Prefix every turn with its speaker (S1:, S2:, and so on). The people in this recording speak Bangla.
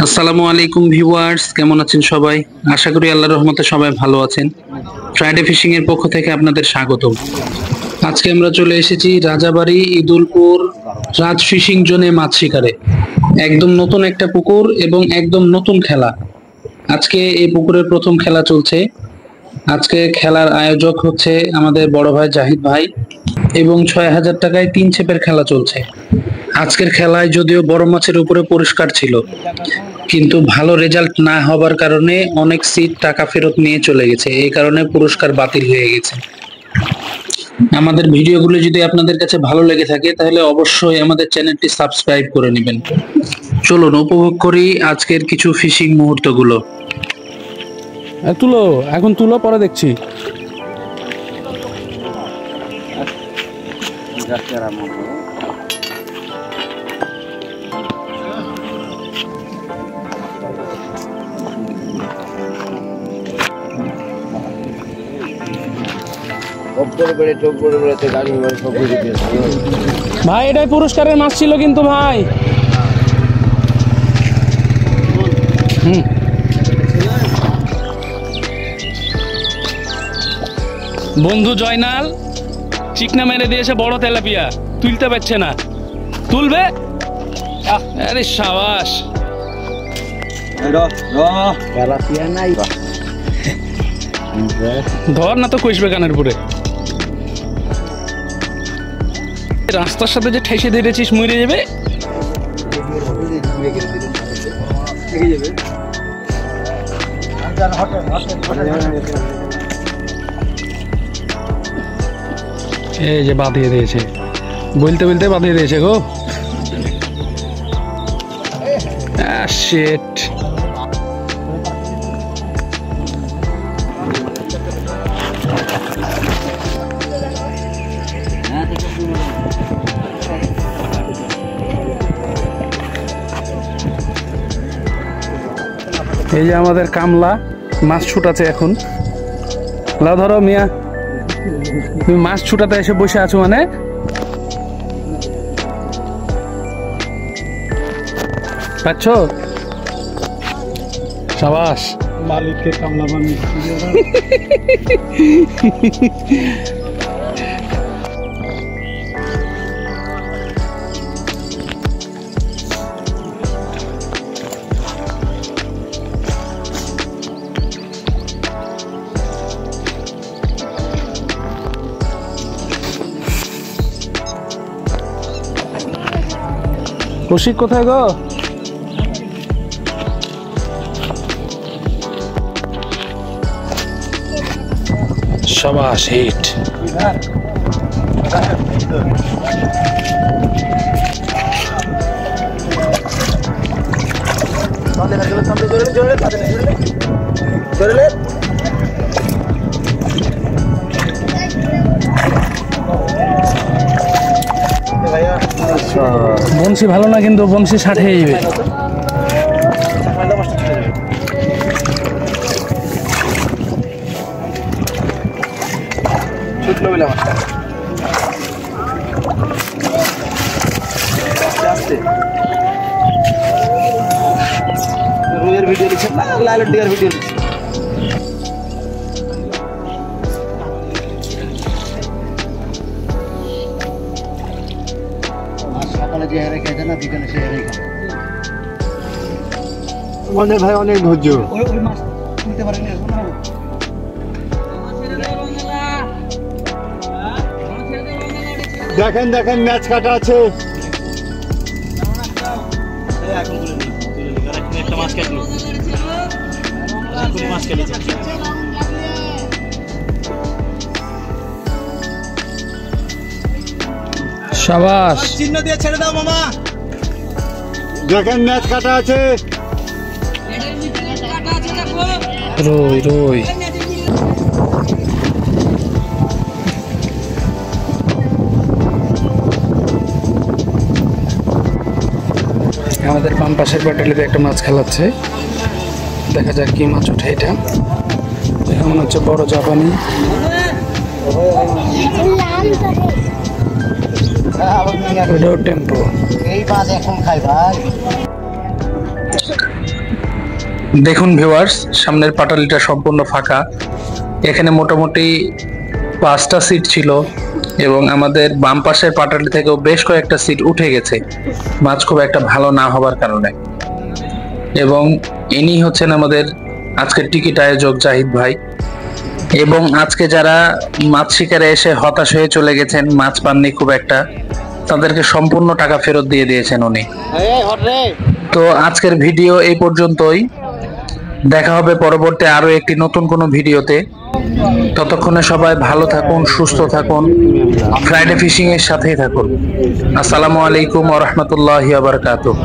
S1: আসসালামু আলাইকুম ভিউয়ার্স, কেমন আছেন সবাই? আশা করি আল্লাহর রহমতে সবাই ভালো আছেন। ফ্রাইডে ফিশিং এর পক্ষ থেকে আপনাদের স্বাগতম। আজকে আমরা চলে এসেছি রাজাবাড়ী ঈদুলপুর রাজ ফিশিং জোনে মাছ শিকারে। একদম নতুন একটা পুকুর এবং একদম নতুন খেলা। আজকে এই পুকুরের প্রথম খেলা চলছে। আজকে খেলার আয়োজক হচ্ছে আমাদের বড় ভাই জাহিদ ভাই এবং ৬,০০০ টাকায় ৩ ছেপের খেলা চলছে। আজকের খেলায় যদিও বড় মাছের উপরে পুরস্কার ছিল, কিন্তু ভালো রেজাল্ট না হবার কারণে অনেক সিট টাকা ফেরত নিয়ে চলে গেছে। এই কারণে পুরস্কার বাতিল হয়ে গেছে। আমাদের ভিডিওগুলো যদি আপনাদের কাছে ভালো লেগে থাকে তাহলে অবশ্যই আমাদের চ্যানেলটি সাবস্ক্রাইব করে নেবেন। চলুন উপভোগ করি আজকের কিছু ফিশিং মুহূর্তগুলো।
S2: তুলো, এখন তুলো, পরে দেখছি। ভাই এটাই পুরস্কারের মাছ ছিল কিন্তু ভাই। বন্ধু জয়নাল চিকনা মেরে দিয়েছে বড় তেলাপিয়া, তুলতে পারছে না। তুলবে? আরে সাবাস। ধর না তো কইসবে কানের পুরে। রাস্তার সাথে যে ঠেসে ধরেছিস মরে যাবে। এই যে বাঁধিয়ে দিয়েছে, বলতে বলতে বাঁধিয়ে দিয়েছে গো। শিট। এই যে আমাদের কামলা মাছ ছুটাচ্ছে এখন। লা ধরো মিয়া, তুমি মাছ ছুটাতে এসে বসে আছো মানে? পাচ্ছ? সাবাস। মালিককে কামলা বানিয়ে কৌশিক কোথায় গো? সাবাস, হিট। বংশী ভালো না, কিন্তু বংশী 60 হয়ে যাবে।
S3: রুইয়ের ভিডিও লিখছেন না লালের ডিয়ার ভিডিও লিখছেন? সকালে যে হেরে খেয়েছে না, বিকেলে সে হেরে খাবে। অনেক ভাই, অনেক ধৈর্য। ওই মাছ নিতে পারেনি এখন। দেখেন দেখেন, ম্যাচ কাটা আছে।
S2: সাবাস,
S3: চিহ্ন দিয়ে ছেড়ে দাও মামা। দেখেন ম্যাচ কাটা আছে।
S2: রই রই। আমাদের বাম পাশের ব্যাটালিতে একটা মাছ খেলাচ্ছে, দেখা যাক কি মাছ ওঠে। এটা মনে হচ্ছে বড় জাপানি।
S3: টেম্পো এই মাছ এখন খাই ভাই।
S1: দেখুন ভিউয়ার্স, সামনের পাটালিটা সম্পূর্ণ ফাঁকা। এখানে মোটামুটি 5টা সিট ছিল এবং আমাদের বাম পাশের পাটালি থেকেও বেশ কয়েকটা সিট উঠে গেছে মাছ খুব একটা ভালো না হবার কারণে। এবং ইনি হচ্ছেন আমাদের আজকের টিকিট আয়োজক জাহিদ ভাই। এবং আজকে যারা মাছ শিকারে এসে হতাশ হয়ে চলে গেছেন, মাছ পাননি খুব একটা, তাদেরকে সম্পূর্ণ টাকা ফেরত দিয়ে দিয়েছেন উনি। তো আজকের ভিডিও এই পর্যন্তই। দেখা হবে পরবর্তী আরো একটি নতুন কোনো ভিডিওতে। ততক্ষণে সবাই ভালো থাকুন, সুস্থ থাকুন, ফ্রাইডে ফিশিং এর সাথেই থাকুন। আসসালামু আলাইকুম ওয়া রাহমাতুল্লাহি ওয়া বারাকাতুহু।